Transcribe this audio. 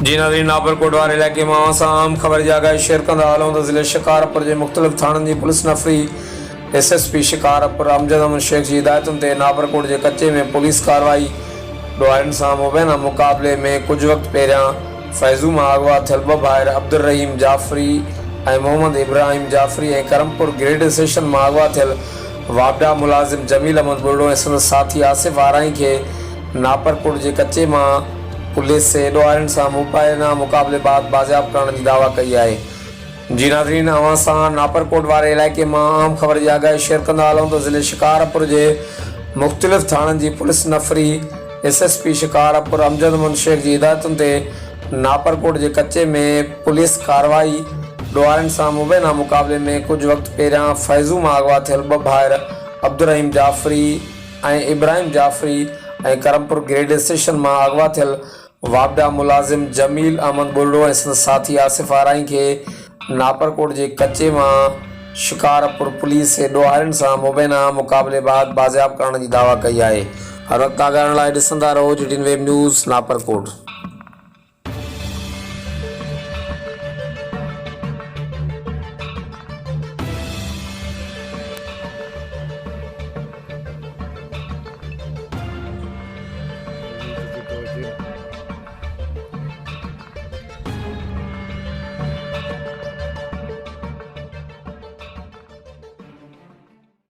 जी नाज़रीन, नाबरकोट वारे इलाइक़े में आम ख़बर जाॻाए शेयर कंदा हलूं त ज़िले शिकारपुर जे मुख़्तलिफ़ थाणनि जी पुलिस नफ़री SSP शिकारपुर अमजद अहमद शेख जी हिदायतुनि ते नाबरकोट जे कचे में पुलिस कार्रवाई ॾोहारियुनि सां मुबैना मुक़ाबले में कुझु वक़्तु पहिरियां फैज़ू मां अगवा थियल ॿ भाइर अब्दुल रहीम जाफ़री ऐं मोहम्मद इब्राहिम जाफ़री ऐं करमपुर ग्रेड स्टेशन मां अगवा थियल वाबडा मुलाज़िम जमील अहमद बुर्डो ऐं संदसि साथी आसिफ़ आराई खे नाबरकोट जे कचे मां पुलिस से ॾोहारियुनि सां मुबैना मुक़ाबले बाद बाज़ियाब करण जी दावा कई आहे। जी नाज़रीन, अवां सां नाबरकोट वारे इलाइक़े में आम ख़बर जी आगाही शेयर कंदा हलूं त ज़िले शिकारपुर जे मुख़्तलिफ़ थाणनि जी पुलिस नफ़री SSP शिकारपुर अमजद अहमद शेख जी हिदायतुनि ते नाबरकोट जे कचे में पुलिस कार्रवाई ॾोहारियुनि सां मुबैना मुक़ाबले में कुझु वक़्तु पहिरियां फैज़ू मां अगवा थियल ॿ भाइर अब्दुल रहीम जाफ़री ऐं इब्राहिम जाफ़री ऐं करमपुर ग्रेड स्टेशन मां अगवा थियल वाबडा मुलाज़िम जमील अहमद बुर्डो ऐं संदसि साथी आसिफ़ आराई खे नाबरकोट जे कचे मां शिकारपुर पुलिस जे ॾोहारियुनि सां मुबैना मुक़ाबले बाद बाज़ियाब करण जी दावा कई आहे। हर वक़्तु आगाहण लाइ ॾिसंदा रहो GTN वेब न्यूज़ नाबरकोट।